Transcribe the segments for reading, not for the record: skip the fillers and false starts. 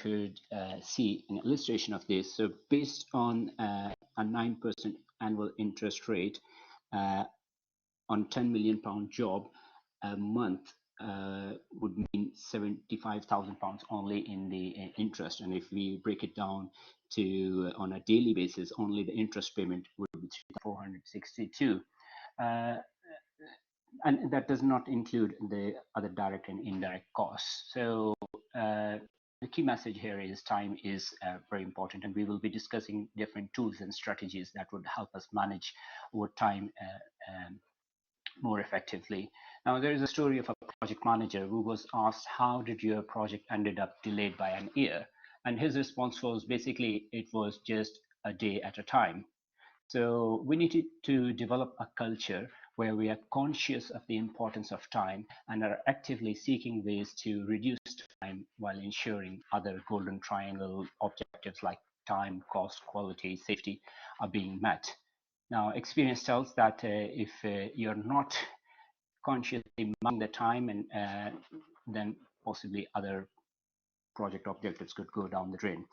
could see an illustration of this. So based on a 9% annual interest rate on £10 million job, a month would mean £75,000 only in the interest. And if we break it down to on a daily basis, only the interest payment would be 462. And that does not include the other direct and indirect costs. So the key message here is time is very important, and we will be discussing different tools and strategies that would help us manage our time more effectively. Now, there is a story of a project manager who was asked, how did your project ended up delayed by an year? And his response was basically, it was just a day at a time. So we needed to develop a culture where we are conscious of the importance of time and are actively seeking ways to reduce time while ensuring other golden triangle objectives like time, cost, quality, safety are being met. Now, experience tells that if you're not consciously managing the time, and then possibly other project objectives could go down the drain.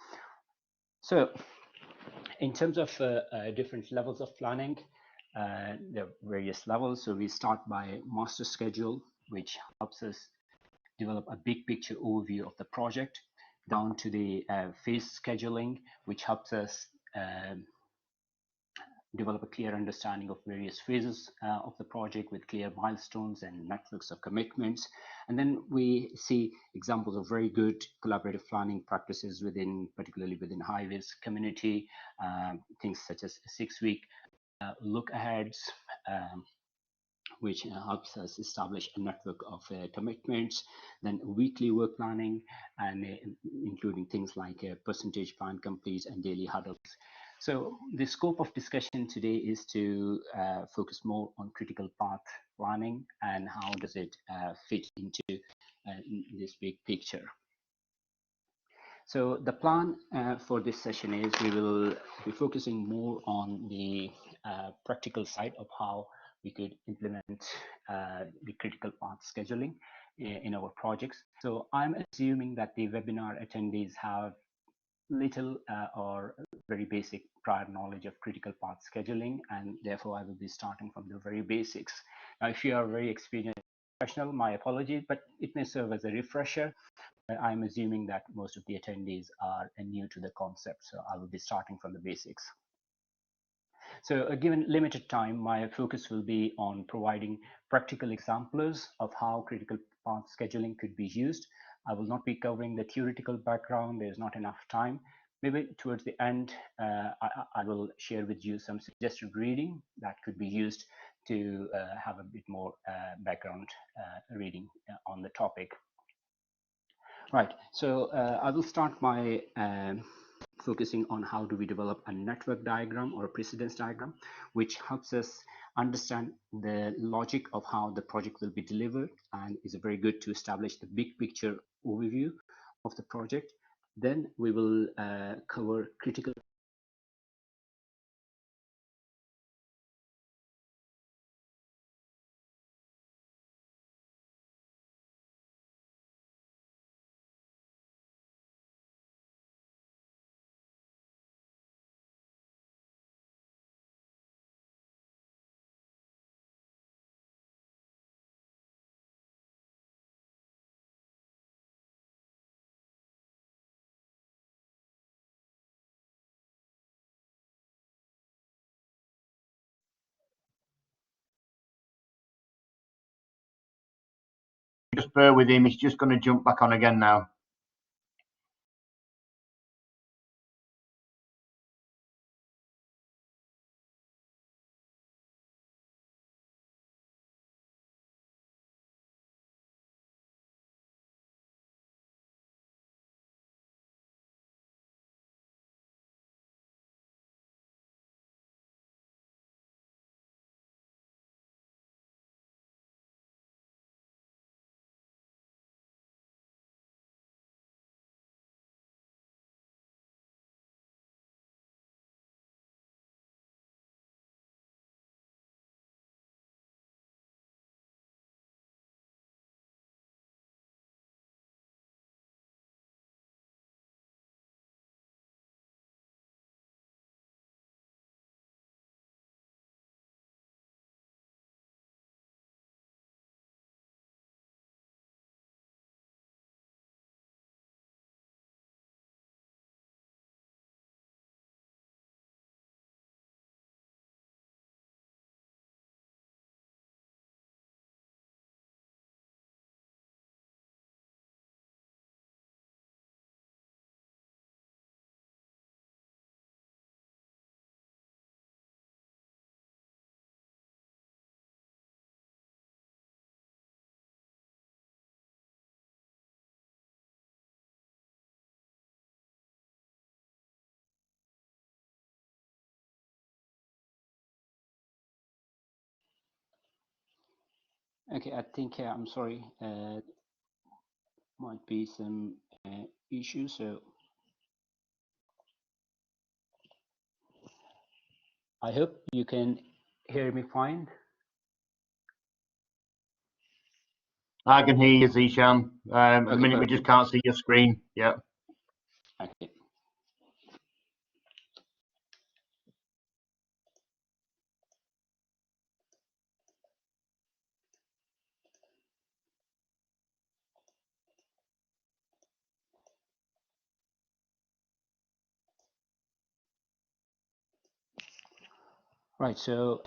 So in terms of different levels of planning, there are various levels. So we start by master schedule, which helps us develop a big picture overview of the project, down to the phase scheduling, which helps us develop a clear understanding of various phases of the project with clear milestones and networks of commitments. And then we see examples of very good collaborative planning practices particularly within highways community, things such as 6-week look aheads, which helps us establish a network of commitments, then weekly work planning, and including things like percentage plan complete and daily huddles. So the scope of discussion today is to focus more on critical path planning and how does it fit into this big picture. So the plan for this session is we will be focusing more on the practical side of how we could implement the critical path scheduling in our projects. So I'm assuming that the webinar attendees have little or very basic prior knowledge of critical path scheduling, and therefore I will be starting from the very basics. Now, if you are very experienced professional, my apologies, but it may serve as a refresher. I'm assuming that most of the attendees are new to the concept, so I will be starting from the basics. So given limited time, my focus will be on providing practical examples of how critical path scheduling could be used. I will not be covering the theoretical background. There's not enough time. Maybe towards the end, I will share with you some suggested reading that could be used to have a bit more background reading on the topic. Right, so I will start by focusing on how do we develop a network diagram or a precedence diagram, which helps us understand the logic of how the project will be delivered and is very good to establish the big picture overview of the project. Then we will cover critical Just bear with him, he's just going to jump back on again now. Okay, I think I'm sorry. Might be some issues. So I hope you can hear me fine. I can hear you, Zishan. At the Okay, minute, we just perfect. can't see your screen. Yeah. Okay. Right. So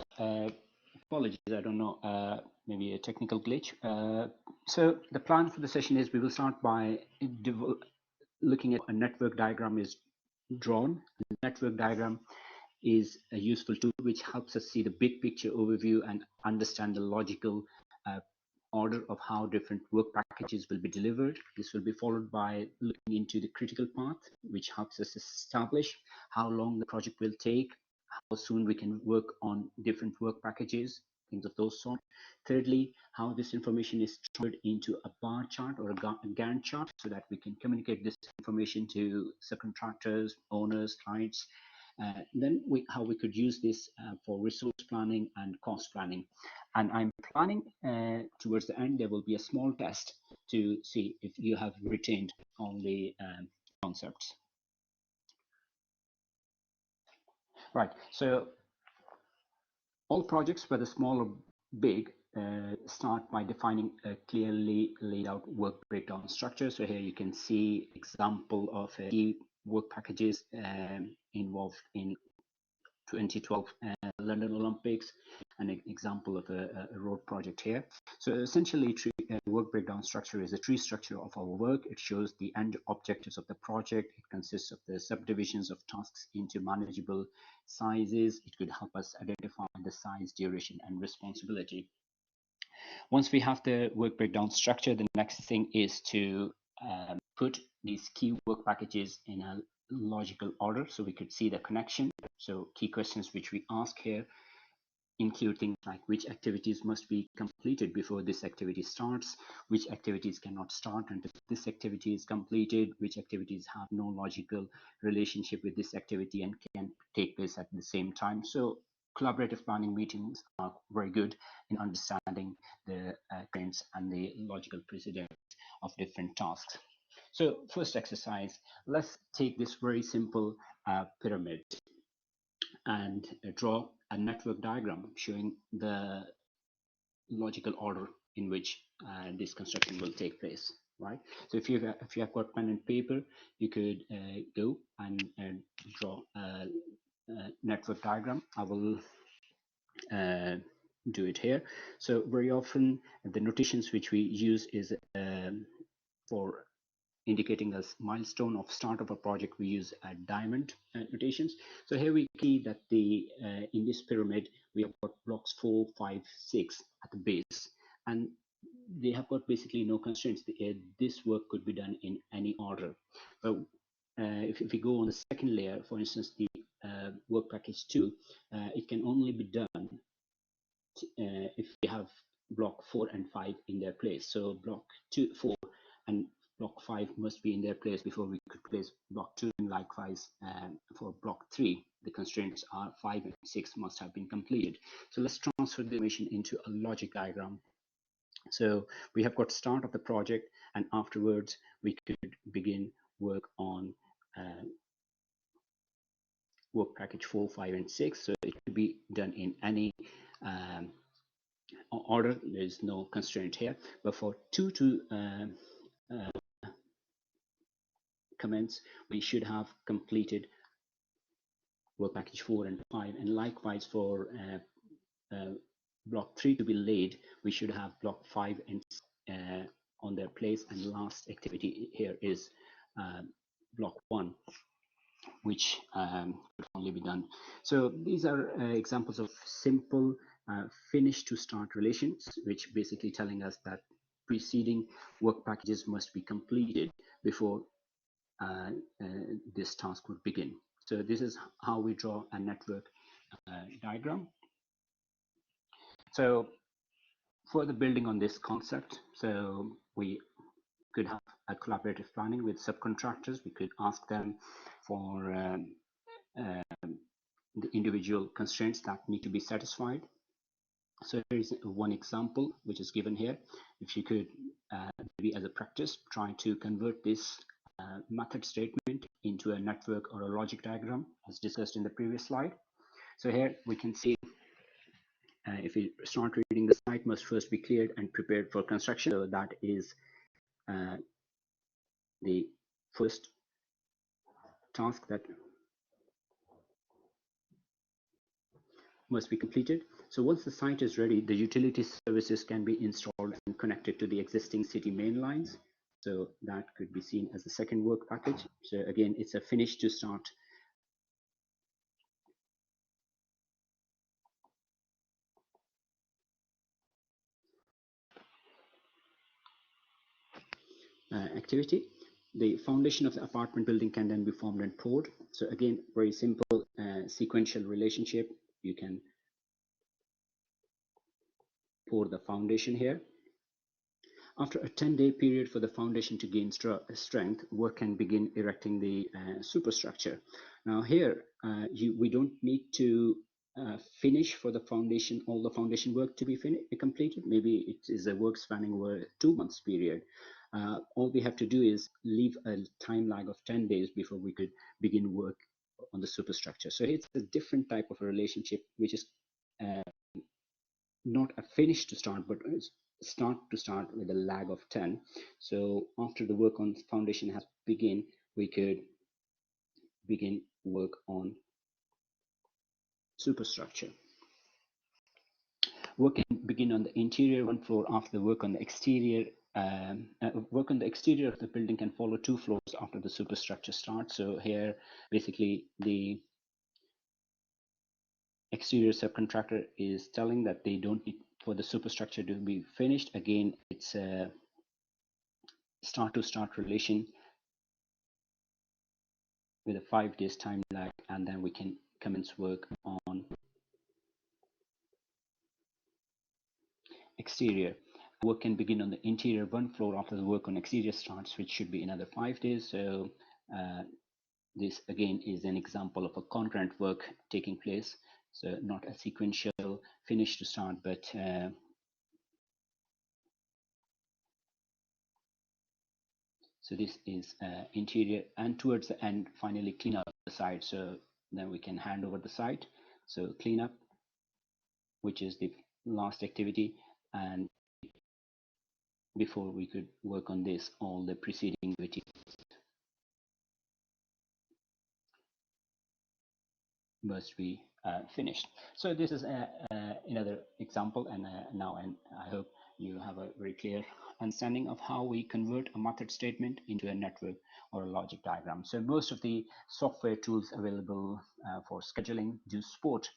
apologies. I don't know. Maybe a technical glitch. So the plan for the session is we will start by looking at a network diagram is drawn. The network diagram is a useful tool which helps us see the big picture overview and understand the logical uh, order of how different work packages will be delivered. This will be followed by looking into the critical path, which helps us establish how long the project will take, how soon we can work on different work packages, things of those sort. Thirdly, how this information is transferred into a bar chart or a Gantt chart so that we can communicate this information to subcontractors, owners, clients. How we could use this for resource planning and cost planning. And I'm planning towards the end, there will be a small test to see if you have retained all the concepts. Right. So all projects, whether small or big, start by defining a clearly laid out work breakdown structure. So here you can see example of key work packages involved in 2012 London Olympics, an example of a road project here. So essentially, work breakdown structure is a tree structure of our work. It shows the end objectives of the project. It consists of the subdivisions of tasks into manageable sizes. It could help us identify the size, duration, and responsibility. Once we have the work breakdown structure, the next thing is to put these key work packages in a logical order so we could see the connection. So key questions which we ask here include things like which activities must be completed before this activity starts, which activities cannot start until this activity is completed, which activities have no logical relationship with this activity and can take place at the same time. So collaborative planning meetings are very good in understanding the trends and the logical precedence of different tasks. So first exercise, let's take this very simple pyramid and draw a network diagram showing the logical order in which this construction will take place, right? So if you have got pen and paper, you could go and draw a network diagram. I will do it here. So very often the notations which we use is for indicating a milestone of start of a project, we use diamond notations. So here we see that the in this pyramid we have got blocks 4, 5, 6 at the base, and they have got basically no constraints. This work could be done in any order. But if we go on the second layer, for instance, the work package 2, it can only be done if we have block 4 and 5 in their place. So block 2, 4 and block 5 must be in their place before we could place block 2, and likewise for block 3 the constraints are 5 and 6 must have been completed. So let's transfer the information into a logic diagram. So we have got start of the project, and afterwards we could begin work on work package 4, 5 and 6. So it could be done in any um, order. There's no constraint here, but for 2 to commence, we should have completed work package 4 and 5, and likewise for block 3 to be laid, we should have block 5 and on their place, and last activity here is block 1, which could only be done. So these are examples of simple finish to start relations, which basically telling us that preceding work packages must be completed before this task would begin. So this is how we draw a network diagram. So further building on this concept, so we could have a collaborative planning with subcontractors. We could ask them for the individual constraints that need to be satisfied. So here is one example which is given here. If you could maybe as a practice try to convert this method statement into a network or a logic diagram as discussed in the previous slide. So here we can see if we start reading, the site must first be cleared and prepared for construction. So that is the first task that must be completed. So once the site is ready, the utility services can be installed and connected to the existing city main lines. So that could be seen as the second work package. So again, it's a finish to start. Activity. The foundation of the apartment building can then be formed and poured. So again, very simple sequential relationship. You can pour the foundation here. After a 10-day period for the foundation to gain strength, work can begin erecting the superstructure. Now here, we don't need to finish for the foundation, all the foundation work to be completed. Maybe it is a work spanning over a 2 months period. All we have to do is leave a time lag of 10 days before we could begin work on the superstructure. So it's a different type of a relationship, which is not a finish to start, but start to start with a lag of 10. So after the work on foundation has begun, we could begin work on superstructure. Work can begin on the interior one floor after the work on the exterior. Work on the exterior of the building can follow 2 floors after the superstructure starts. So here, basically, the exterior subcontractor is telling that they don't need for the superstructure to be finished. Again, it's a start to start relation with a 5 days time lag, and then we can commence work on exterior. Work can begin on the interior one floor after the work on exterior starts, which should be another 5 days. So this again is an example of a concurrent work taking place. So not a sequential finish to start, but so this is interior, and towards the end, finally clean up the site. So then we can hand over the site. So clean up, which is the last activity, and before we could work on this, all the preceding activity must be finished. So this is another example, and now I hope you have a very clear understanding of how we convert a method statement into a network or a logic diagram. So most of the software tools available for scheduling do support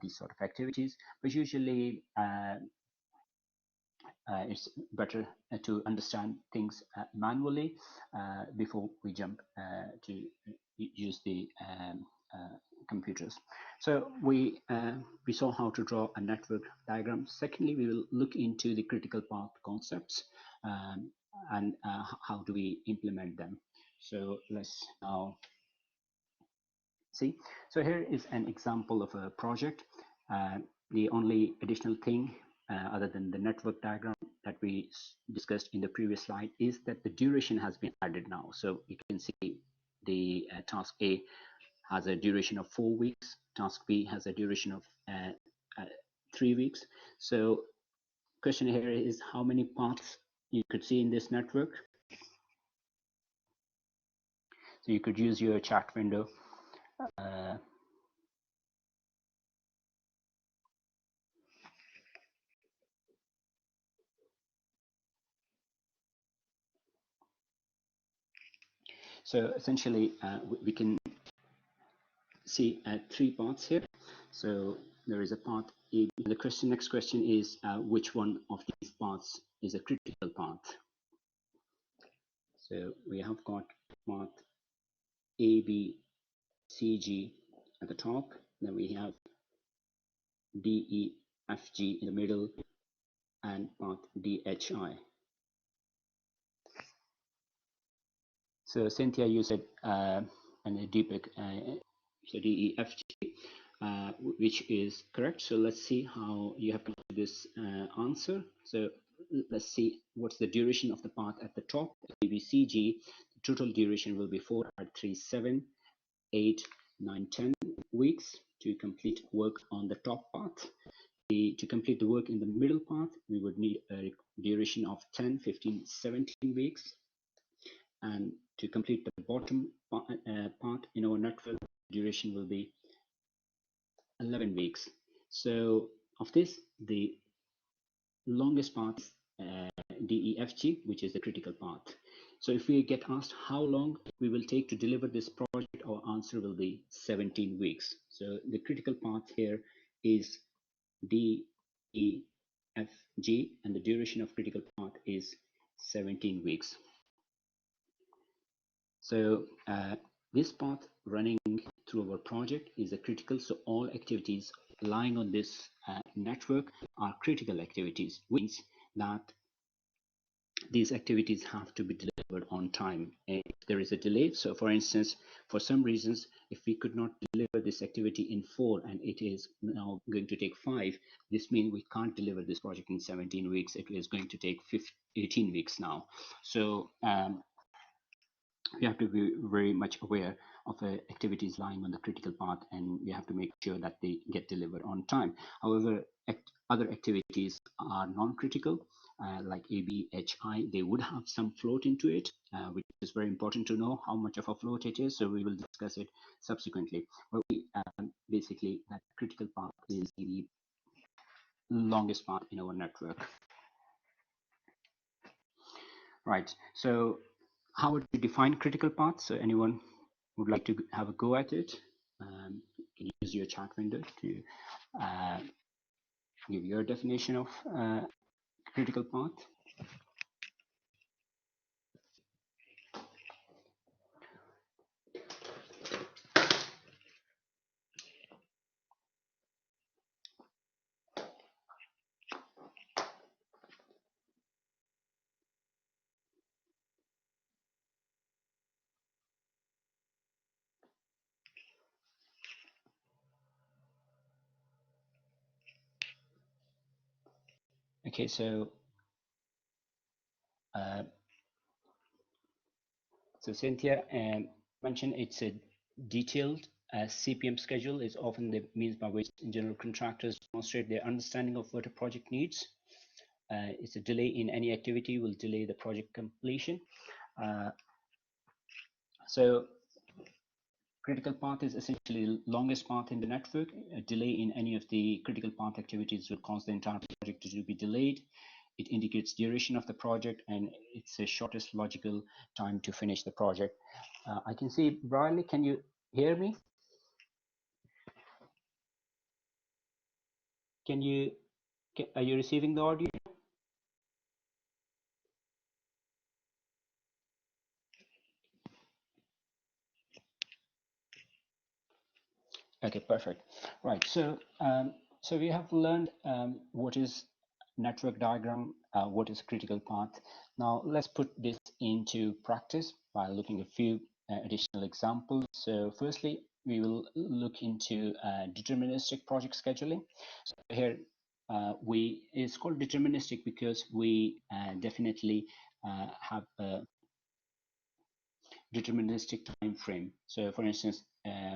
these sort of activities, but usually it's better to understand things manually before we jump to use the computers. So we saw how to draw a network diagram. Secondly, we will look into the critical path concepts and how do we implement them. So let's now see. So here is an example of a project. The only additional thing other than the network diagram that we discussed in the previous slide is that the duration has been added now. So you can see the task A has a duration of 4 weeks, task B has a duration of 3 weeks. So question here is how many paths you could see in this network. So you could use your chat window. So essentially, we can see 3 paths here. So there is a path A. The next question is which one of these paths is a critical path? So we have got path A, B, C, G at the top. Then we have D, E, F, G in the middle, and path DHI. So Cynthia, you said, and Deepak, so DEFG, which is correct. So let's see how you have come to this answer. So let's see what's the duration of the path at the top. ABCG, the total duration will be 4, 3, 7, 8, 9, 10 weeks to complete work on the top path. To complete the work in the middle path, we would need a duration of 10, 15, 17 weeks. And to complete the bottom part in our network, duration will be 11 weeks. So of this, the longest path is DEFG, which is the critical path. So if we get asked how long we will take to deliver this project, our answer will be 17 weeks. So the critical path here is DEFG, and the duration of critical path is 17 weeks. So this path running through our project is a critical. So all activities lying on this network are critical activities, which means that these activities have to be delivered on time. If there is a delay, so for instance, for some reasons, if we could not deliver this activity in 4 and it is now going to take 5, this means we can't deliver this project in 17 weeks. It is going to take 18 weeks now. So we have to be very much aware of activities lying on the critical path, and we have to make sure that they get delivered on time. However, other activities are non-critical, like ABHI. They would have some float into it, which is very important to know how much of a float it is. So we will discuss it subsequently. But basically, that critical path is the longest path in our network. Right. So how would you define critical path? So anyone would like to have a go at it? You can use your chat window to uh, give your definition of critical path. Okay, so uh, Cynthia mentioned it's a detailed CPM schedule is often the means by which general contractors demonstrate their understanding of what a project needs. It's a delay in any activity will delay the project completion. So critical path is essentially the longest path in the network. A delay in any of the critical path activities will cause the entire project to be delayed. It indicates duration of the project, and it's the shortest logical time to finish the project. I can see, Bradley, can you hear me? Are you receiving the audio? Okay, perfect. Right. So we have learned what is network diagram, what is critical path. Now let's put this into practice by looking at a few additional examples. So firstly, we will look into deterministic project scheduling. So here it's called deterministic because we definitely have a deterministic time frame. So for instance,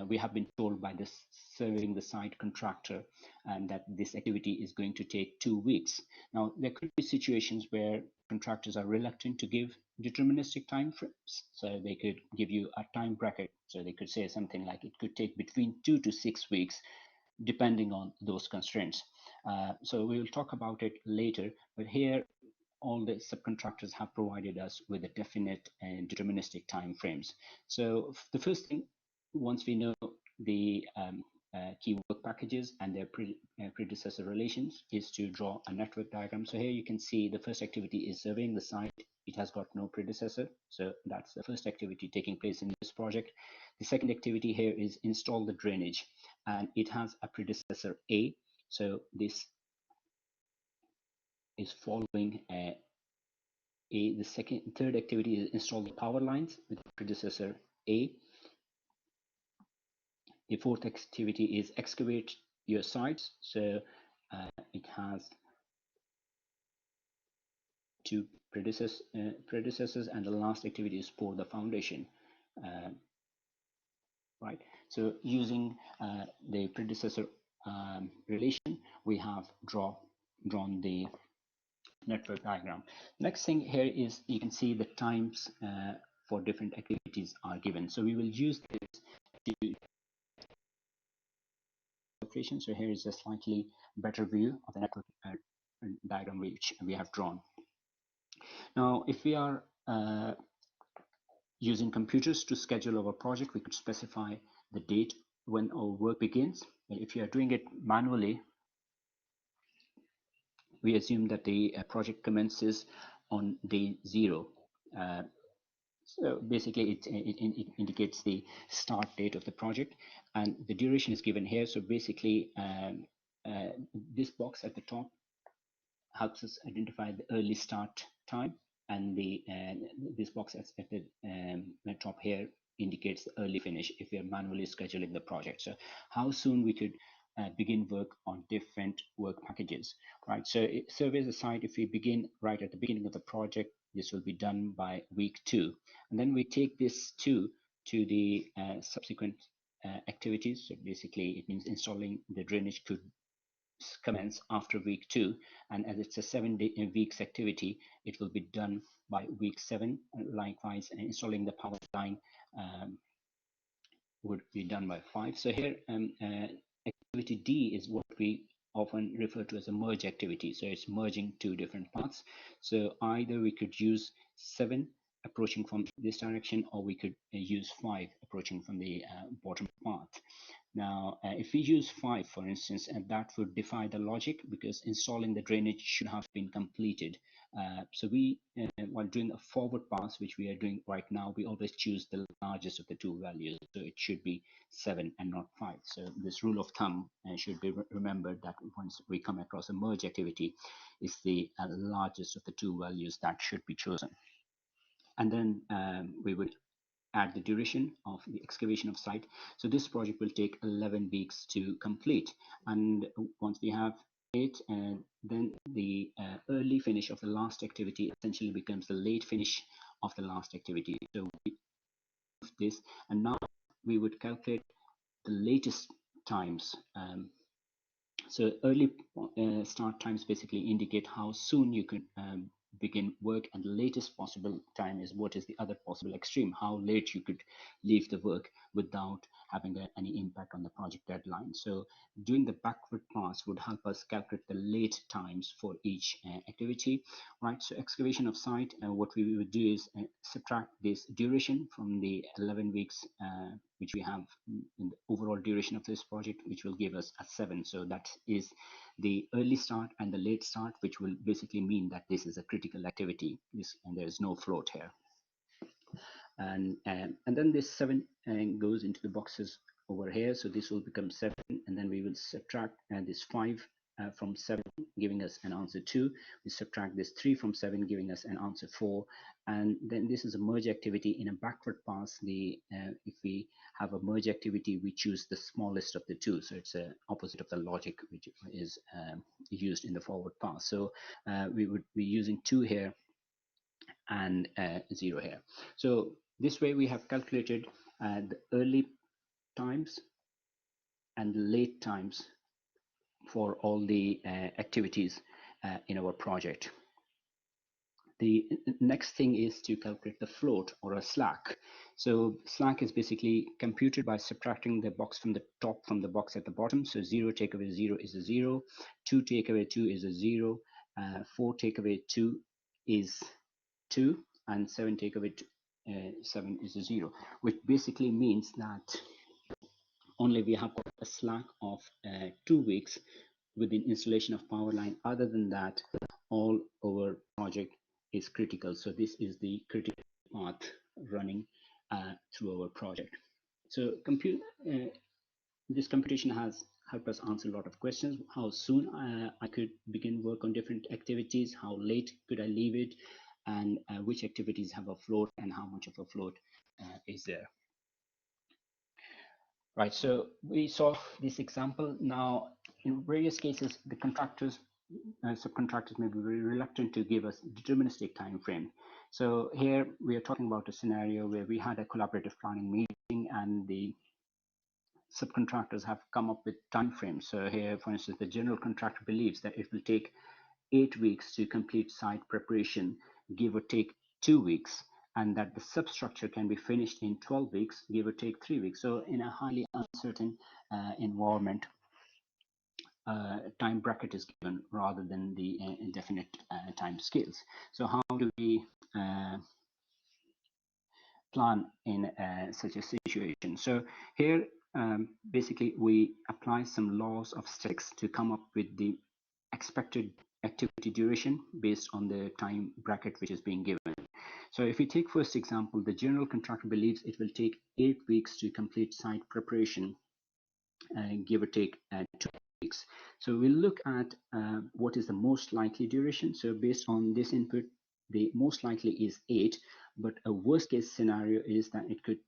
we have been told by this serving the site contractor and that this activity is going to take 2 weeks. Now, there could be situations where contractors are reluctant to give deterministic time frames. So they could give you a time bracket. So they could say something like it could take between 2 to 6 weeks, depending on those constraints. So we will talk about it later, but here all the subcontractors have provided us with a definite and deterministic time frames. So the first thing, once we know the key work packages and their predecessor relations, is to draw a network diagram. So here you can see the first activity is surveying the site. It has got no predecessor. So that's the first activity taking place in this project. The second activity here is install the drainage, and it has a predecessor A. So this is following the third activity is install the power lines with the predecessor A. The fourth activity is excavate your sites. So it has two predecessors, and the last activity is pour the foundation. Right. So using the predecessor relation, we have drawn the network diagram. Next thing here is you can see the times for different activities are given. So we will use this to operation. So here is a slightly better view of the network diagram which we have drawn. Now, if we are using computers to schedule our project, we could specify the date when our work begins. If you are doing it manually, we assume that the project commences on day 0. So basically, it indicates the start date of the project, and the duration is given here. So basically, this box at the top helps us identify the early start time, and this box at the top here indicates the early finish if we are manually scheduling the project. So how soon we could begin work on different work packages, right? So it surveys the site. If we begin right at the beginning of the project, this will be done by week 2, and then we take this 2 to the subsequent activities. So basically, it means installing the drainage could commence after week 2, and as it's a 7 weeks activity, it will be done by week 7. Likewise, installing the power line would be done by 5. So here, activity D is what we often refer to as a merge activity. So it's merging two different paths. So either we could use 7 approaching from this direction, or we could use 5 approaching from the bottom path. Now, if we use 5, for instance, and that would defy the logic, because installing the drainage should have been completed. So we, while doing a forward pass, which we are doing right now, we always choose the largest of the two values. So it should be 7 and not 5. So this rule of thumb should be remembered, that once we come across a merge activity, is the largest of the two values that should be chosen. And then we would add the duration of the excavation of site. So this project will take 11 weeks to complete. And once we have it, then the early finish of the last activity essentially becomes the late finish of the last activity. So we move this, and now we would calculate the latest times. So early start times basically indicate how soon you could begin work, and the latest possible time is what is the other possible extreme, how late you could leave the work without having any impact on the project deadline. So doing the backward pass would help us calculate the late times for each activity, right? So excavation of site, what we would do is subtract this duration from the 11 weeks which we have in the overall duration of this project, which will give us a 7. So that is the early start and the late start, which will basically mean that this is a critical activity, and there is no float here. And then this 7 goes into the boxes over here. So this will become 7, and then we will subtract this 5 from 7, giving us an answer 2. We subtract this 3 from 7, giving us an answer 4. And then this is a merge activity. In a backward pass, if we have a merge activity, we choose the smallest of the two. So it's the opposite of the logic which is used in the forward pass. So we would be using 2 here and 0 here. So this way we have calculated the early times and the late times for all the activities in our project. The next thing is to calculate the float, or a slack. So slack is basically computed by subtracting the box from the top from the box at the bottom. So 0 take away 0 is a 0, 2 take away 2 is a 0, 4 take away 2 is 2, and 7 take away 7 is a 0, which basically means that only we have got a slack of 2 weeks with the installation of power line. Other than that, all our project is critical. So this is the critical path running through our project. So this computation has help us answer a lot of questions. How soon I could begin work on different activities, how late could I leave it, and which activities have a float and how much of a float is there. Right, so we saw this example. Now, in various cases, the contractors, subcontractors may be very reluctant to give us deterministic time frame. So here we are talking about a scenario where we had a collaborative planning meeting and the subcontractors have come up with time frames. So here, for instance, the general contractor believes that it will take 8 weeks to complete site preparation, give or take 2 weeks, and that the substructure can be finished in 12 weeks, give or take 3 weeks. So in a highly uncertain environment, time bracket is given rather than the indefinite time scales. So how do we plan in such a situation? So here, basically, we apply some laws of statistics to come up with the expected activity duration based on the time bracket which is being given. So if we take first example, the general contractor believes it will take 8 weeks to complete site preparation, give or take 2 weeks. So we'll look at what is the most likely duration. So based on this input, the most likely is 8, but a worst case scenario is that it could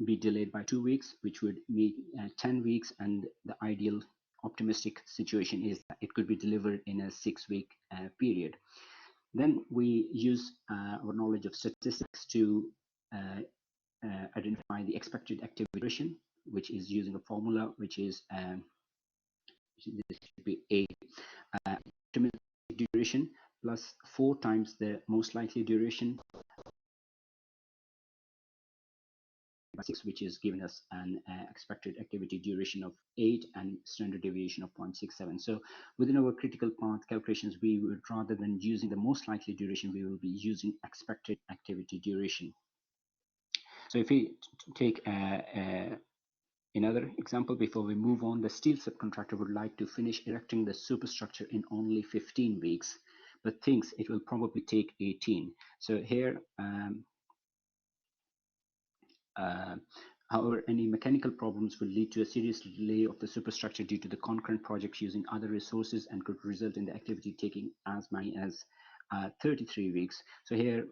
be delayed by 2 weeks, which would be 10 weeks, and the ideal optimistic situation is that it could be delivered in a 6-week period. Then we use our knowledge of statistics to identify the expected activity duration, which is using a formula, which is this should be a optimistic duration plus 4 times the most likely duration by 6, which is giving us an expected activity duration of 8 and standard deviation of 0.67. So within our critical path calculations, we would, rather than using the most likely duration, we will be using expected activity duration. So if we take another example before we move on, the steel subcontractor would like to finish erecting the superstructure in only 15 weeks, but thinks it will probably take 18. So here, however, any mechanical problems will lead to a serious delay of the superstructure due to the concurrent projects using other resources and could result in the activity taking as many as 33 weeks. So here,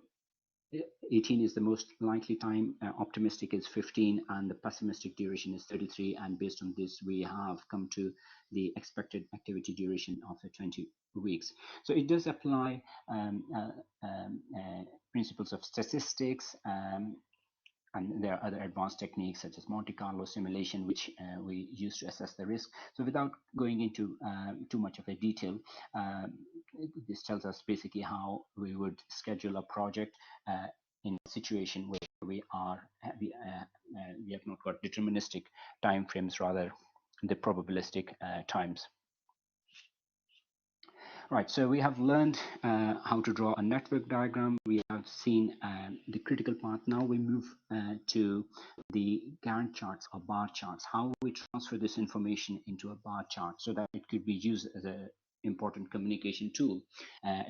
18 is the most likely time, optimistic is 15, and the pessimistic duration is 33. And based on this, we have come to the expected activity duration of 20 weeks. So it does apply principles of statistics, and there are other advanced techniques such as Monte Carlo simulation, which we use to assess the risk. So without going into too much of a detail, this tells us basically how we would schedule a project in a situation where we have not got deterministic time frames, rather the probabilistic times. Right, so we have learned how to draw a network diagram. We have seen the critical path. Now we move to the Gantt charts or bar charts, how we transfer this information into a bar chart so that it could be used as an important communication tool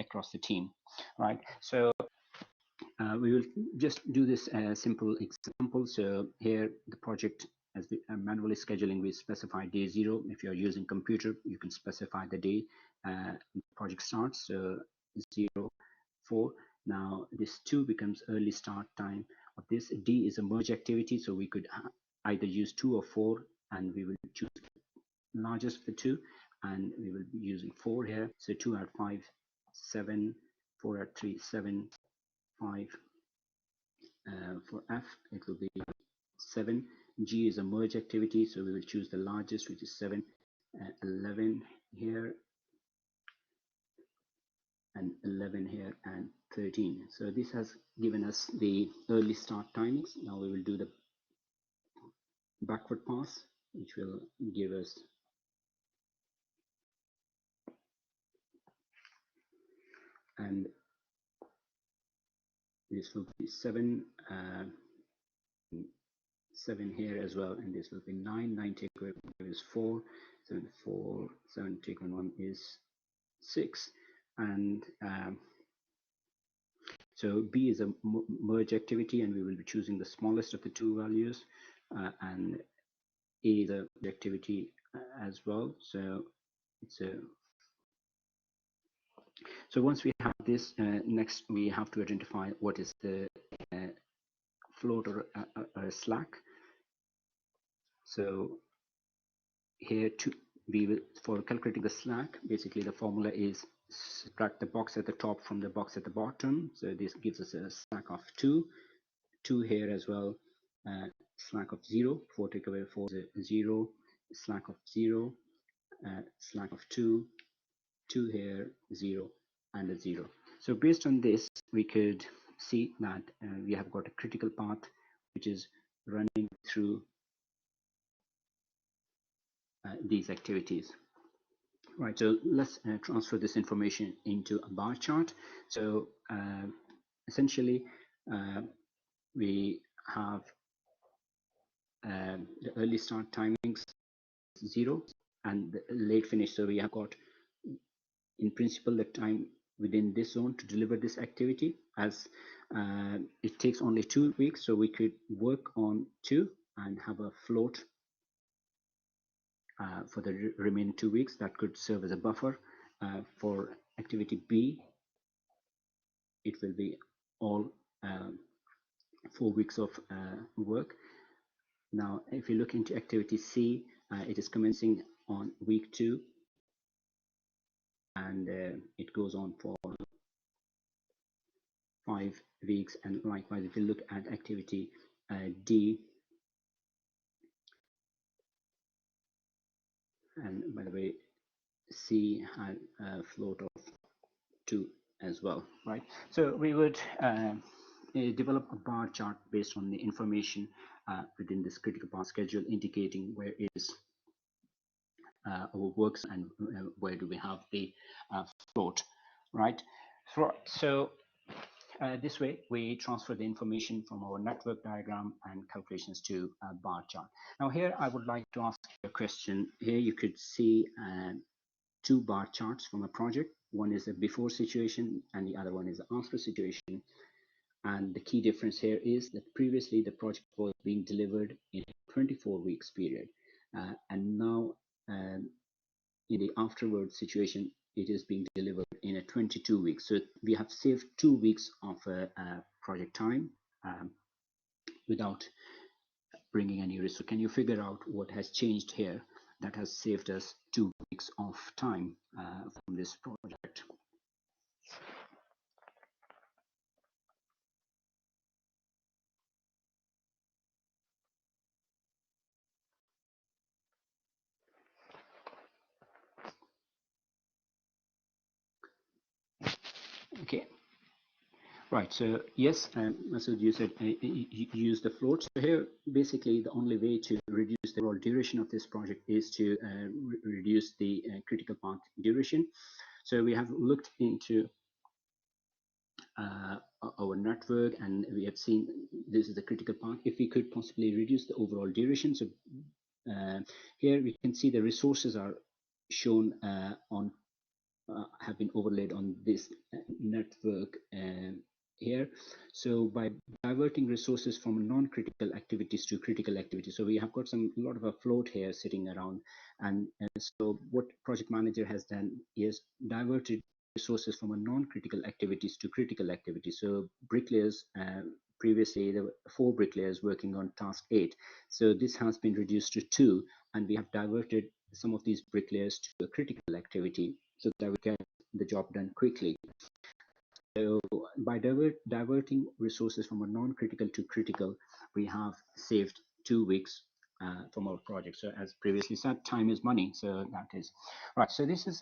across the team, right? So we will just do this simple example. So here the project, as we are manually scheduling, we specify day 0. If you're using computer, you can specify the day the project starts. So 0, 4. Now this 2 becomes early start time of this. D is a merge activity, so we could either use 2 or 4, and we will choose the largest of the 2, and we will be using 4 here. So 2 at 5, 7, 4 at 3, 7, 5. For F, it will be 7. G is a merge activity, so we will choose the largest, which is 7, 11 here, and 11 here, and 13. So this has given us the early start timings. Now we will do the backward pass, which will give us and this will be 7, 7 here as well, and this will be 9. 9 take away 5 is 4, 7, 4, 7 take on 1 is 6, and so B is a merge activity, and we will be choosing the smallest of the 2 values, and A is a activity, as well. So it's a so once we have this, next we have to identify what is the float or slack. So here we will, for calculating the slack, basically the formula is subtract the box at the top from the box at the bottom. So this gives us a slack of 2 here as well, slack of 0, 4 take away 4 is a 0, slack of 0, slack of 2, 2 here, 0, and a 0. So based on this, we could see that we have got a critical path which is running through these activities. Right, so let's transfer this information into a bar chart. So essentially, we have the early start timings 0 and the late finish. So we have got, in principle, the time within this zone to deliver this activity, as it takes only 2 weeks. So we could work on 2 and have a float for the remaining 2 weeks that could serve as a buffer. For activity B, it will be all 4 weeks of work. Now, if you look into activity C, it is commencing on week 2, and it goes on for 5 weeks. And likewise, if you look at activity D, and by the way, C had a float of 2 as well, right? So we would develop a bar chart based on the information within this critical path schedule, indicating where is our works and where do we have the float, right? So this way, we transfer the information from our network diagram and calculations to a bar chart. Now here, I would like to ask a question. Here you could see 2 bar charts from a project. One is a before situation and the other one is an after situation. And the key difference here is that previously the project was being delivered in a 24 weeks period. And now in the afterward situation, it is being delivered in a 22 weeks. So we have saved 2 weeks of project time without bringing any risk. So can you figure out what has changed here that has saved us 2 weeks of time from this project? Okay. Right, so yes, Masood, you said you use the float. So here, basically, the only way to reduce the overall duration of this project is to reduce the critical path duration. So we have looked into our network, and we have seen this is the critical path. If we could possibly reduce the overall duration, so here we can see the resources are shown on have been overlaid on this network here. So by diverting resources from non-critical activities to critical activities, so we have got a lot of a float here sitting around, and so what project manager has done is diverted resources from a non-critical activities to critical activities. So bricklayers, previously there were 4 bricklayers working on task 8, so this has been reduced to 2, and we have diverted some of these bricklayers to a critical activity so that we get the job done quickly. So by diverting resources from a non-critical to critical, we have saved 2 weeks from our project. So as previously said, time is money. So that is right. So this is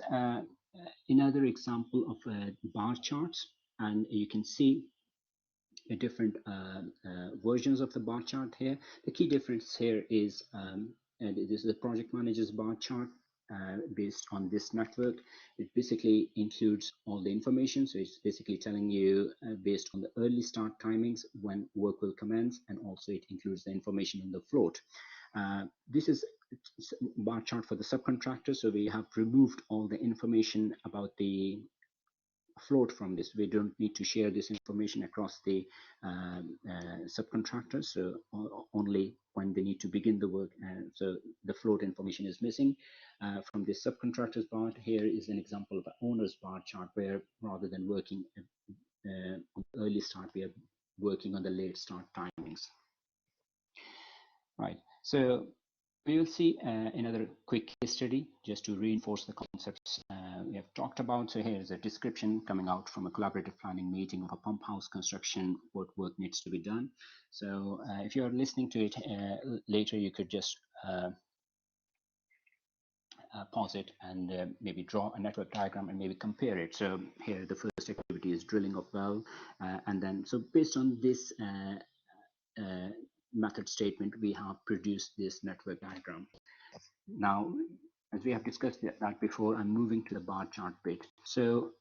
another example of bar charts, and you can see different versions of the bar chart here. The key difference here is, and this is the project manager's bar chart based on this network. It basically includes all the information. So it's basically telling you based on the early start timings when work will commence, and also it includes the information on the float. This is bar chart for the subcontractor. So we have removed all the information about the float from this. We don't need to share this information across the subcontractors, so only when they need to begin the work. So the float information is missing. From the subcontractors part, here is an example of an owner's bar chart, where rather than working on the early start, we are working on the late start timings. Right. So we will see another quick case study just to reinforce the concepts we have talked about. So here is a description coming out from a collaborative planning meeting of a pump house construction, what work needs to be done. So if you are listening to it later, you could just pause it and maybe draw a network diagram and maybe compare it. So here the first activity is drilling of well, and then so based on this method statement, we have produced this network diagram. Now, as we have discussed that before, I'm moving to the bar chart bit. So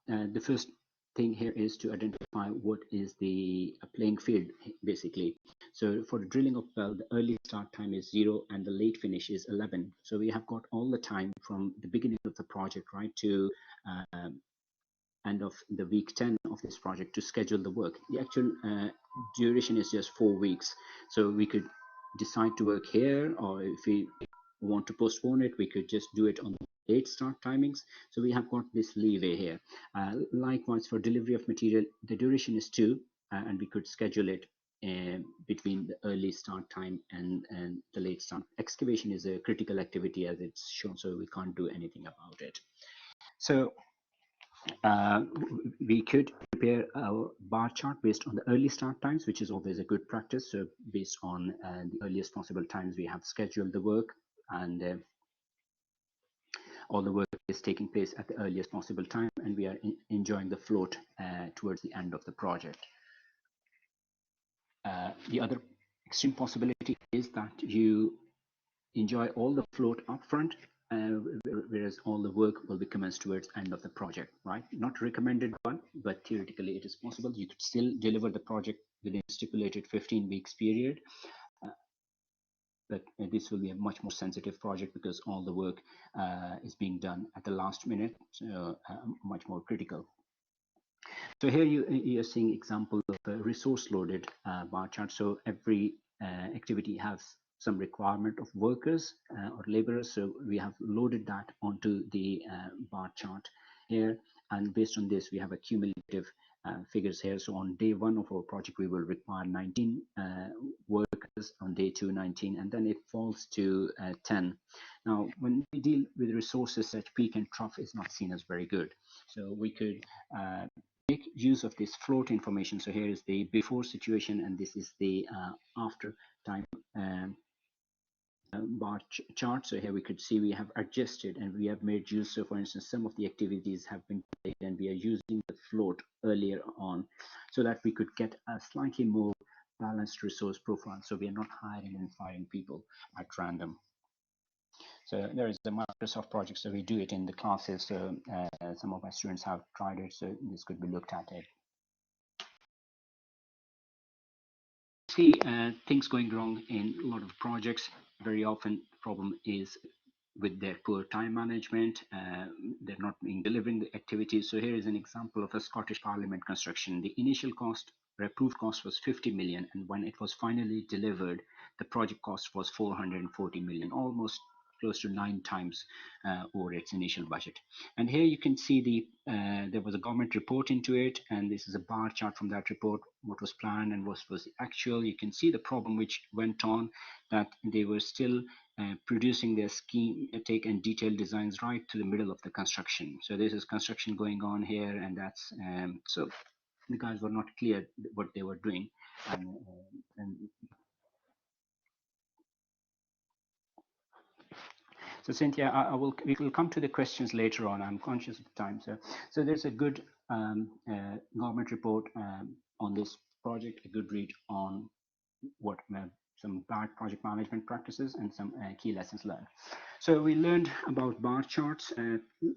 the first thing here is to identify what is the playing field, basically. So for the drilling of well, the early start time is 0 and the late finish is 11. So we have got all the time from the beginning of the project, right, to end of the week 10 of this project to schedule the work. The actual duration is just 4 weeks. So we could decide to work here, or if we want to postpone it, we could just do it on late start timings. So we have got this leeway here. Likewise, for delivery of material, the duration is 2, and we could schedule it between the early start time and the late start. Excavation is a critical activity as it's shown, so we can't do anything about it. So we could prepare our bar chart based on the early start times, which is always a good practice. So based on the earliest possible times, we have scheduled the work, and all the work is taking place at the earliest possible time, and we are enjoying the float towards the end of the project. The other extreme possibility is that you enjoy all the float upfront, whereas all the work will be commenced towards end of the project, right? Not recommended one, but theoretically it is possible. You could still deliver the project within stipulated 15 weeks period, but this will be a much more sensitive project because all the work is being done at the last minute, so much more critical. So here you're seeing example of a resource loaded bar chart. So every activity has some requirement of workers or laborers. So we have loaded that onto the bar chart here. And based on this, we have a cumulative figures here. So on day 1 of our project, we will require 19 workers, on day 2, 19, and then it falls to 10. Now, when we deal with resources, such peak and trough is not seen as very good. So we could make use of this float information. So here is the before situation, and this is the after time bar chart. So here we could see we have adjusted and we have made use. So for instance, some of the activities have been played and we are using the float earlier on so that we could get a slightly more balanced resource profile. So we are not hiring and firing people at random. So there is the Microsoft project, so we do it in the classes. So some of my students have tried it, so this could be looked at it. See things going wrong in a lot of projects. Very often the problem is with their poor time management. They're not being delivering the activities. So here is an example of a Scottish Parliament construction. The initial cost, or approved cost, was 50 million, and when it was finally delivered, the project cost was 440 million, almost close to 9 times over its initial budget. And here you can see there was a government report into it, and this is a bar chart from that report, what was planned and what was the actual. You can see the problem which went on, that they were still producing their schematic and detailed designs right to the middle of the construction. So this is construction going on here, and that's so the guys were not clear what they were doing, and so Cynthia, we will come to the questions later on. I'm conscious of time. So there's a good government report on this project, a good read on what some bad project management practices and some key lessons learned. So we learned about bar charts.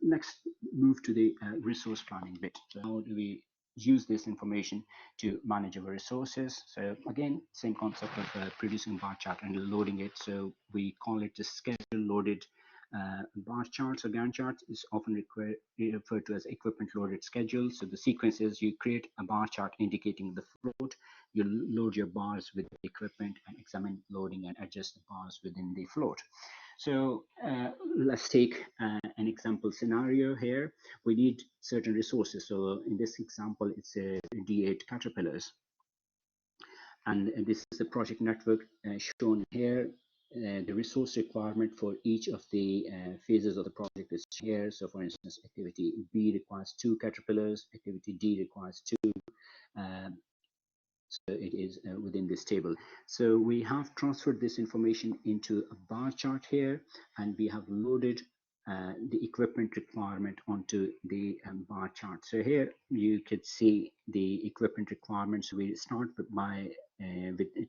Next, move to the resource planning bit. So how do we use this information to manage our resources? So again, same concept of producing bar chart and loading it. So we call it the schedule loaded Bar charts or Gantt charts is often referred to as equipment loaded schedule. So the sequence is you create a bar chart indicating the float, you load your bars with the equipment and examine loading and adjust the bars within the float. So let's take an example scenario here. We need certain resources. So in this example, it's a D8 caterpillars. And this is the project network shown here. The resource requirement for each of the phases of the project is here. So for instance, activity B requires 2 caterpillars, activity D requires 2. So it is within this table. So we have transferred this information into a bar chart here, and we have loaded the equipment requirement onto the bar chart. So here you could see the equipment requirements. We start with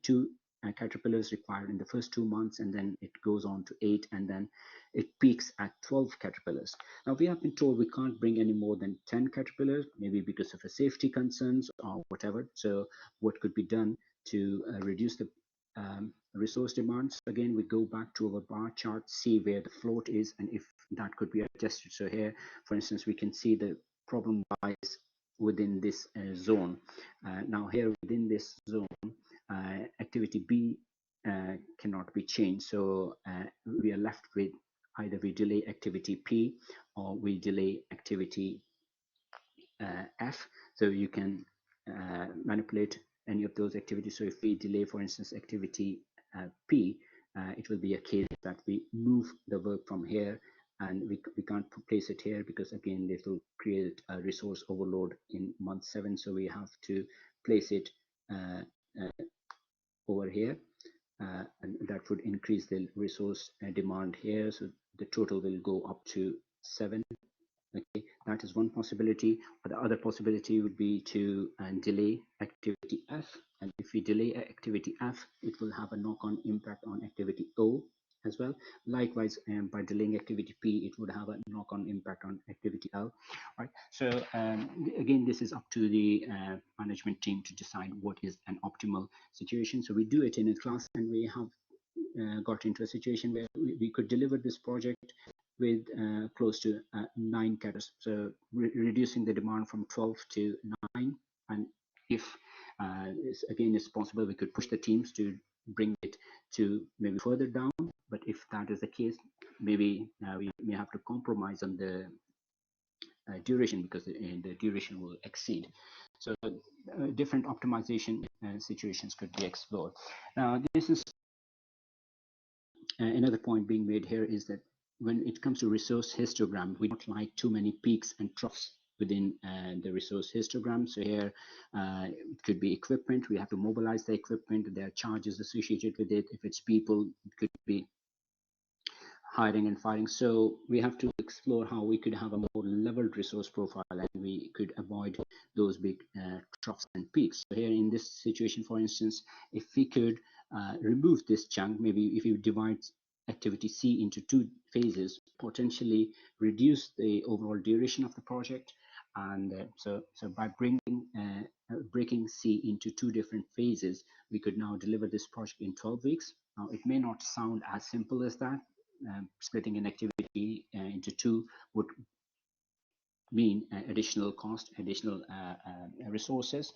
2 caterpillars required in the first 2 months, and then it goes on to 8, and then it peaks at 12 caterpillars. Now we have been told we can't bring any more than 10 caterpillars, maybe because of a safety concerns or whatever. So what could be done to reduce the resource demands? Again, we go back to our bar chart, see where the float is, and if that could be adjusted. So here, for instance, we can see the problem lies within this zone. Now here within this zone, activity B cannot be changed. So we are left with either we delay activity P or we delay activity F. So you can manipulate any of those activities. So if we delay, for instance, activity P, it will be a case that we move the work from here, and we can't place it here because again this will create a resource overload in month 7. So we have to place it over here, and that would increase the resource demand here. So the total will go up to 7. Okay, that is one possibility. But the other possibility would be to delay activity F. And if we delay activity F, it will have a knock-on impact on activity O as well. Likewise, by delaying activity P, it would have a knock-on impact on activity L. Right. So again, this is up to the management team to decide what is an optimal situation. So we do it in a class, and we have got into a situation where we could deliver this project with close to 9 caterpillars, so reducing the demand from 12 to 9. And if again it's possible, we could push the teams to bring it to maybe further down. But if that is the case, maybe we may have to compromise on the duration, because the duration will exceed. So different optimization situations could be explored. Now this is another point being made here, is that when it comes to resource histogram, we don't like too many peaks and troughs within the resource histogram. So here it could be equipment. We have to mobilize the equipment. There are charges associated with it. If it's people, it could be hiring and firing. So we have to explore how we could have a more leveled resource profile, and we could avoid those big troughs and peaks. So here in this situation, for instance, if we could remove this chunk, maybe if you divide activity C into 2 phases, potentially reduce the overall duration of the project. And so by breaking C into 2 different phases, we could now deliver this project in 12 weeks. Now, it may not sound as simple as that. Splitting an activity into 2 would mean additional cost, additional resources,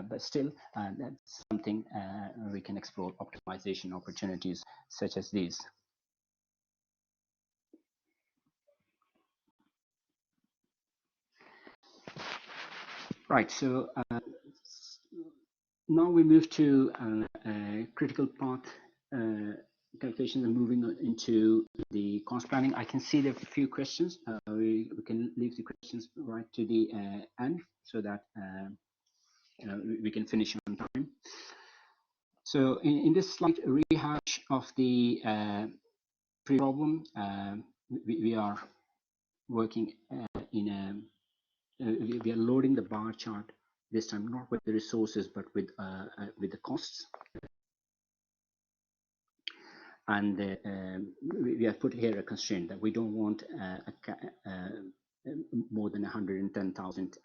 but still that's something we can explore optimization opportunities such as these. Right, so now we move to critical path calculations and moving into the cost planning. I can see there are a few questions. We can leave the questions right to the end, so that we can finish on time. So in this slide, a rehash of the problem. We are working in a we are loading the bar chart this time, not with the resources but with the costs. And we have put here a constraint that we don't want more than 110,000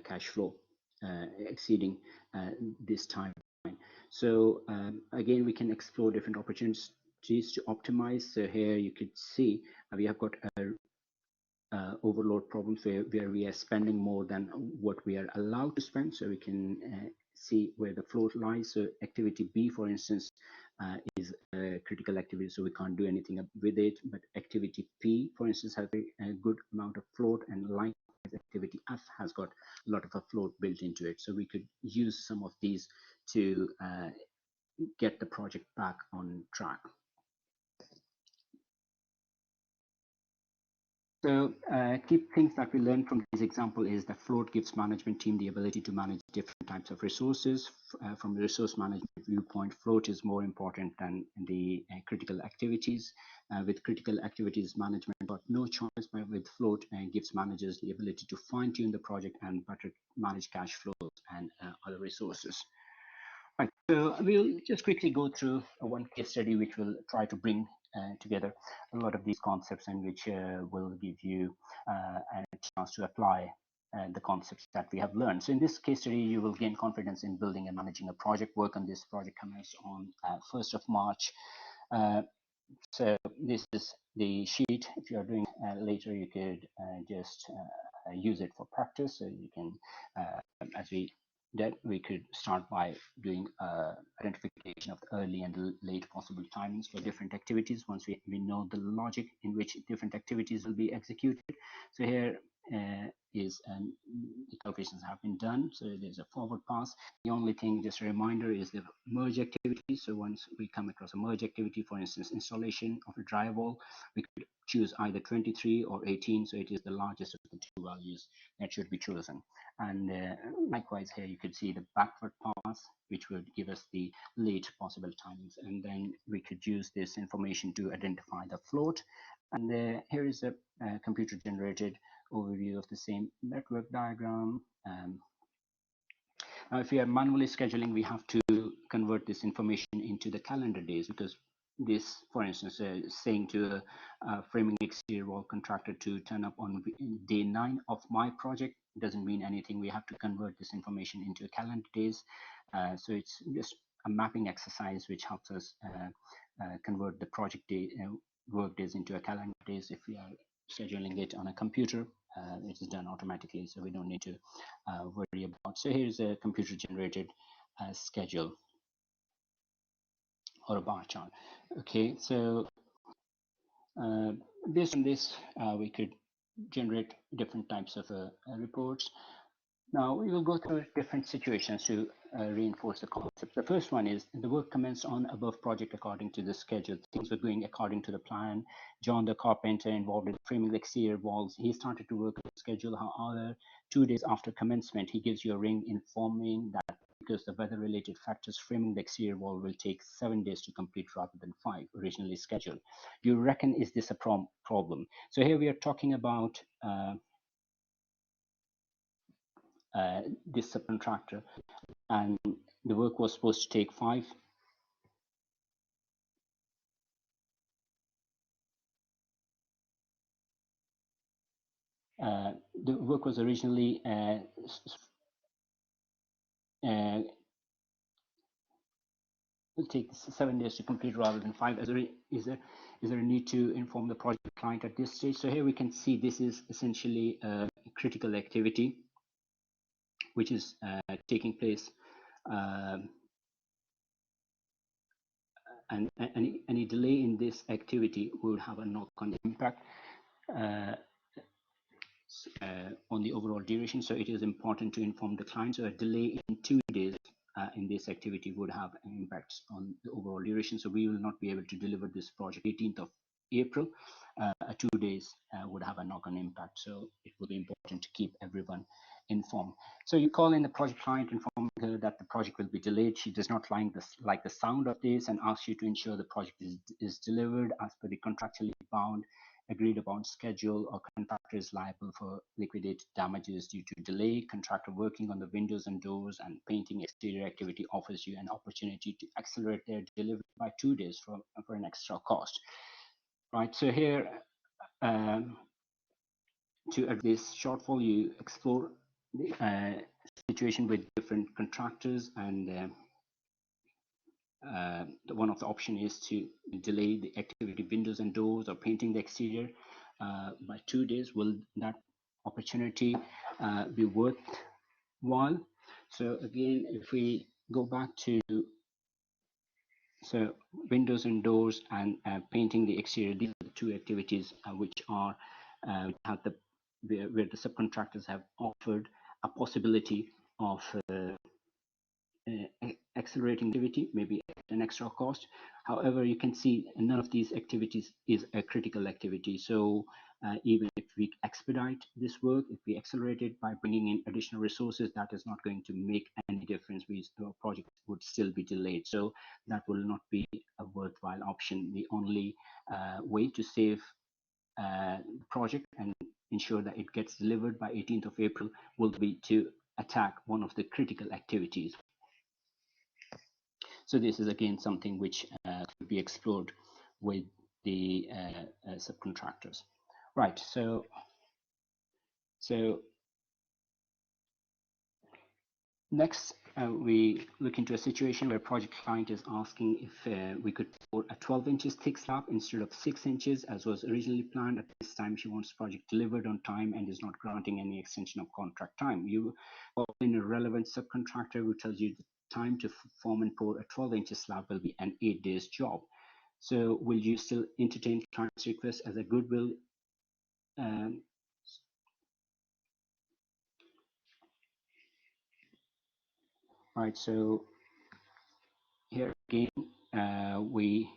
cash flow exceeding this time. So again, we can explore different opportunities strategies to optimize. So here you could see we have got a overload problems where we are spending more than what we are allowed to spend. So we can see where the float lies. So activity B, for instance, is a critical activity, so we can't do anything with it. But activity P, for instance, has a good amount of float, and likewise activity F has got a lot of a float built into it. So we could use some of these to get the project back on track. So key things that we learned from this example is that float gives management team the ability to manage different types of resources. From a resource management viewpoint, float is more important than the critical activities. With critical activities, management got no choice, but with float gives managers the ability to fine tune the project and better manage cash flows and other resources. Right, so we'll just quickly go through one case study which will try to bring together a lot of these concepts, and which will give you a chance to apply the concepts that we have learned. So in this case study, you will gain confidence in building and managing a project. Work on this project commenced on 1st of March. So this is the sheet. If you are doing later, you could just use it for practice. So you can, as we did, we could start by doing identification of the early and late possible timings for different activities once we know the logic in which different activities will be executed. So here is the calculations have been done. So there's a forward pass. The only thing, just a reminder, is the merge activity. So once we come across a merge activity, for instance, installation of a drywall, we could choose either 23 or 18. So it is the largest of the two values that should be chosen. And likewise here, you could see the backward pass, which would give us the late possible timings. And then we could use this information to identify the float. And here is a computer generated overview of the same network diagram. Now, if we are manually scheduling, we have to convert this information into the calendar days, because this, for instance, saying to a framing exterior wall contractor to turn up on day 9 of my project doesn't mean anything. We have to convert this information into calendar days. So it's just a mapping exercise which helps us convert the project day work days into a calendar days. If we are scheduling it on a computer, it is done automatically, so we don't need to worry about. So here's a computer generated schedule or a bar chart. Okay, so based on this, we could generate different types of reports. Now we will go through different situations to reinforce the concept. The first one is the work commenced on above project according to the schedule. Things were going according to the plan. John the carpenter, involved in framing the exterior walls, he started to work on the schedule. However, 2 days after commencement, he gives you a ring informing that because the weather-related factors, framing the exterior wall will take 7 days to complete rather than 5 originally scheduled. You reckon, is this a problem? So here we are talking about this subcontractor, and the work was supposed to take 5. The work was originally will take 7 days to complete rather than 5. Is there a need to inform the project client at this stage? So here we can see this is essentially a critical activity which is taking place, and any delay in this activity would have a knock-on impact on the overall duration. So it is important to inform the client. So a delay in 2 days in this activity would have an impact on the overall duration. So we will not be able to deliver this project 18th of April. 2 days would have a knock-on impact. So it will be important to keep everyone informed. So you call in the project client, informing her that the project will be delayed. She does not like the sound of this and asks you to ensure the project is delivered as per the contractually bound agreed upon schedule, or contractor is liable for liquidated damages due to delay. Contractor working on the windows and doors and painting exterior activity offers you an opportunity to accelerate their delivery by 2 days for an extra cost. Right, so here to address this shortfall, you explore the situation with different contractors and one of the option is to delay the activity windows and doors or painting the exterior by 2 days. Will that opportunity be worthwhile? So again, if we go back to windows and doors and painting the exterior, these are the two activities which are have the where the subcontractors have offered a possibility of accelerating activity, maybe at an extra cost. However, you can see none of these activities is a critical activity. So even if we expedite this work, if we accelerate it by bringing in additional resources, that is not going to make any difference. The project would still be delayed. So that will not be a worthwhile option. The only way to save the project and ensure that it gets delivered by 18th of April will be to attack one of the critical activities. So this is again something which could be explored with the subcontractors. Right, so next we look into a situation where project client is asking if we could pour a 12 inches thick slab instead of 6 inches as was originally planned. At this time she wants project delivered on time and is not granting any extension of contract time. You call in a relevant subcontractor who tells you the time to form and pour a 12 inches slab will be an 8 days job. So will you still entertain client's request as a goodwill right, so here again we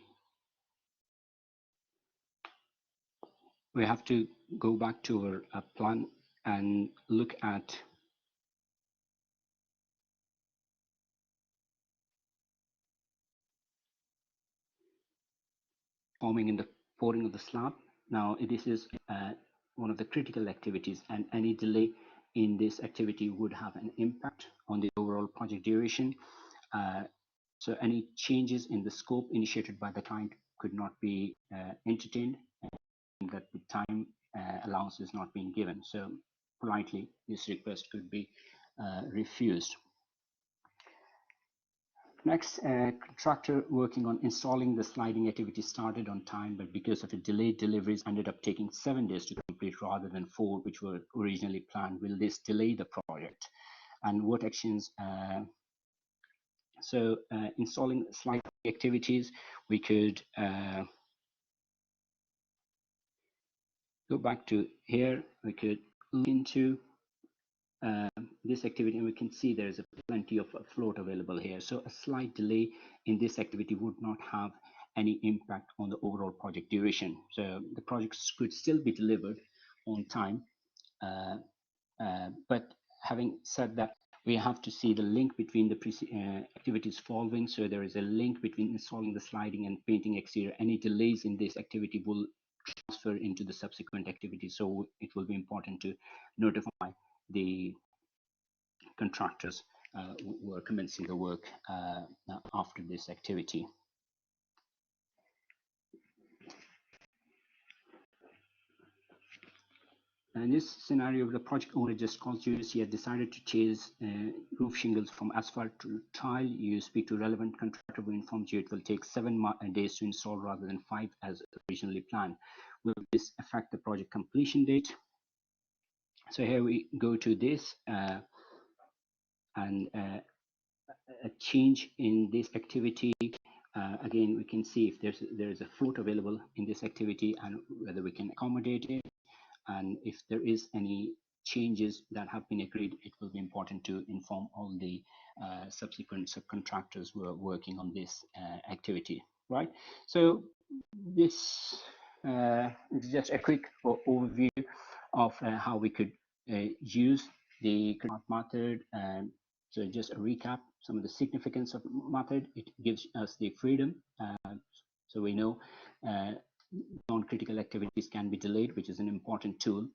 have to go back to our plan and look at forming in the pouring of the slab. Now this is one of the critical activities, and any delay in this activity would have an impact on the overall project duration. So any changes in the scope initiated by the client could not be entertained, and that the time allowance is not being given. So politely, this request could be refused. Next, contractor working on installing the sliding activity started on time, but because of a delayed deliveries ended up taking 7 days to complete rather than 4, which were originally planned. Will this delay the project? And what actions? Installing sliding activities, we could go back to here. We could look into this activity, and we can see there is plenty of float available here. So a slight delay in this activity would not have any impact on the overall project duration. So the projects could still be delivered on time. But having said that, we have to see the link between the activities following. So there is a link between installing the sliding and painting exterior. Any delays in this activity will transfer into the subsequent activity. So it will be important to notify the contractors who are commencing the work after this activity. In this scenario, the project owner just calls you, he has decided to change roof shingles from asphalt to tile. You speak to relevant contractor who informs you it will take 7 days to install rather than 5 as originally planned. Will this affect the project completion date? So here we go to this and a change in this activity. Again, we can see if there is a float available in this activity and whether we can accommodate it. And if there is any changes that have been agreed, it will be important to inform all the subsequent subcontractors who are working on this activity, right? So this is just a quick overview of how we could use the method. So just a recap, some of the significance of method. It gives us the freedom. So we know non-critical activities can be delayed, which is an important tool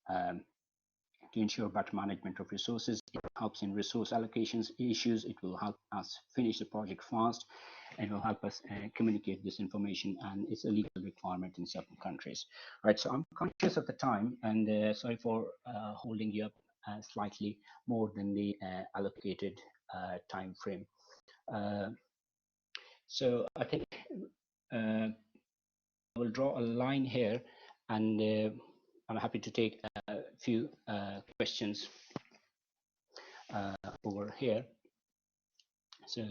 to ensure better management of resources. It helps in resource allocations issues. It will help us finish the project fast. It will help us communicate this information, and it's a legal requirement in certain countries. Right, so I'm conscious of the time, and sorry for holding you up slightly more than the allocated time frame. So I think I will draw a line here, and I'm happy to take a few questions over here. So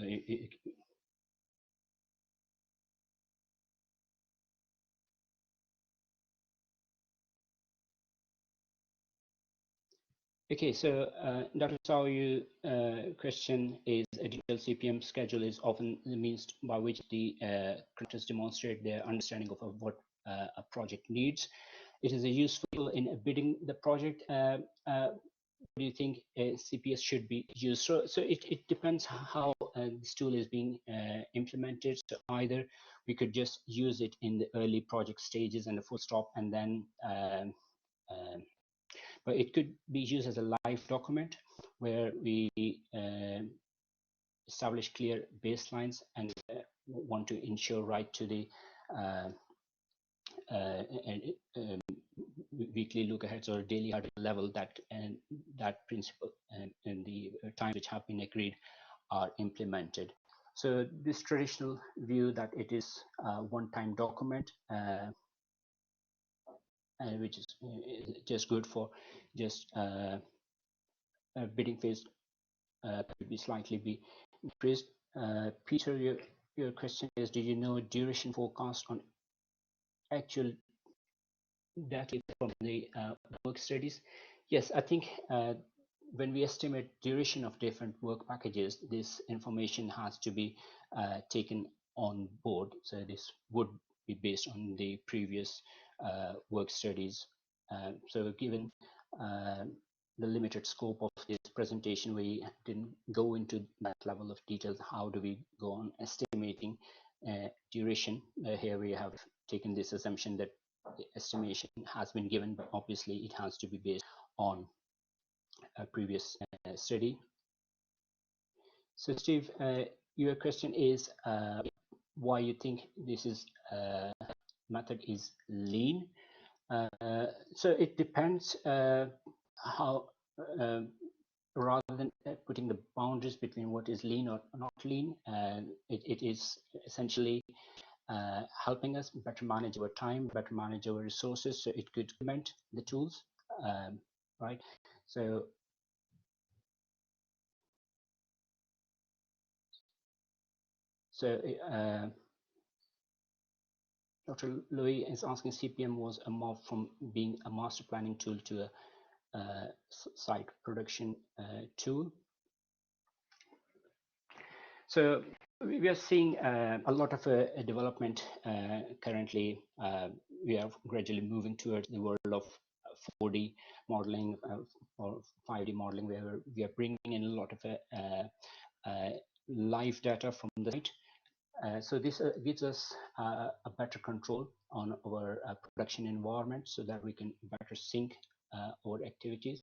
okay, so Dr. Sao, you question is a detailed CPM schedule is often the means by which the creators demonstrate their understanding of what a project needs. It is a useful in bidding the project. Do you think CPS should be used? So it depends how this tool is being implemented. So either we could just use it in the early project stages and a full stop, and then but it could be used as a live document where we establish clear baselines and want to ensure right to the uh, uh, weekly look aheads or daily level that and that principle and the times which have been agreed are implemented. So this traditional view that it is a one-time document, which is just good for just a bidding phase, could be slightly be increased. Peter, your question is, do you know duration forecast on actual data from the work studies? Yes, I think when we estimate duration of different work packages, this information has to be taken on board. So this would be based on the previous work studies. So given the limited scope of this presentation, we didn't go into that level of details. How do we go on estimating duration? Here we have taken this assumption that the estimation has been given, but obviously it has to be based on a previous study. So Steve, your question is why you think this is method is lean. So it depends how rather than putting the boundaries between what is lean or not lean, it is essentially helping us better manage our time, better manage our resources. So it could implement the tools, right? So Dr. Louis is asking, CPM was a move from being a master planning tool to a site production tool. So we are seeing a lot of development currently. We are gradually moving towards the world of 4D modeling or 5D modeling, where we are bringing in a lot of live data from the site. So this gives us a better control on our production environment so that we can better sync our activities.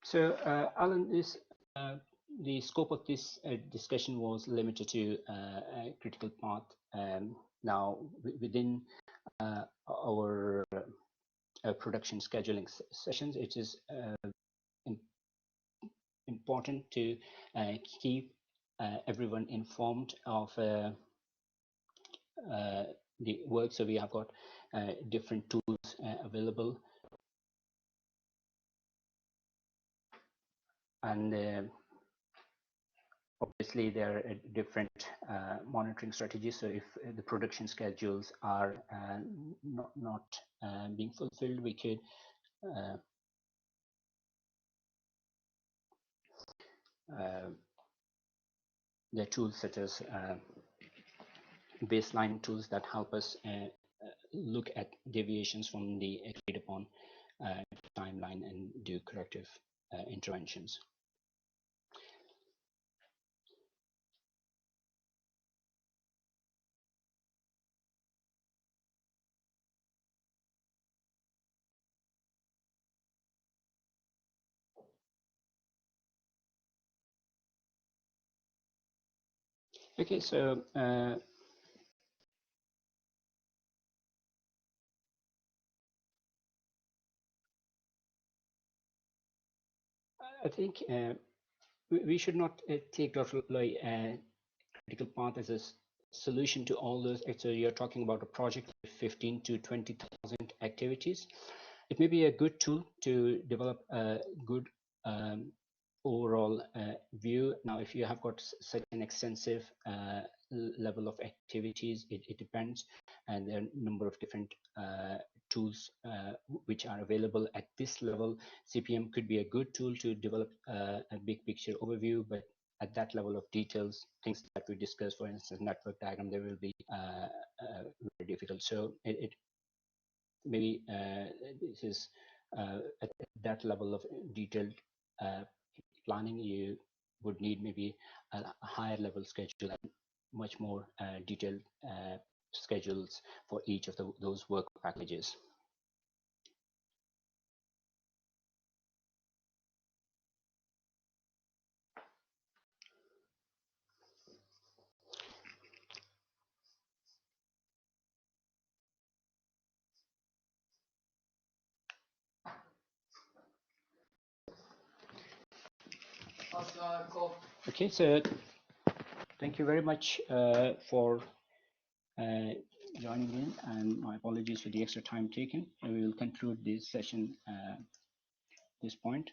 So, Alan, the scope of this discussion was limited to a critical path. Now, within our production scheduling sessions, it is important to keep everyone informed of the work. So we have got different tools available, and obviously there are different monitoring strategies. So if the production schedules are not being fulfilled, we could there are tools such as baseline tools that help us look at deviations from the agreed upon timeline and do corrective interventions. Okay, so I think we should not take Dr. Loy critical path as a solution to all those. So you're talking about a project with 15 to 20,000 activities. It may be a good tool to develop a good overall view. Now, if you have got such an extensive level of activities, it depends, and there are a number of different tools which are available at this level. CPM could be a good tool to develop a big picture overview, but at that level of details, things that we discussed, for instance, network diagram, they will be very difficult. So it maybe this is at that level of detailed uh, planning, you would need maybe a higher level schedule and much more detailed schedules for each of those work packages. Okay, so thank you very much for joining in, and my apologies for the extra time taken. We will conclude this session at this point.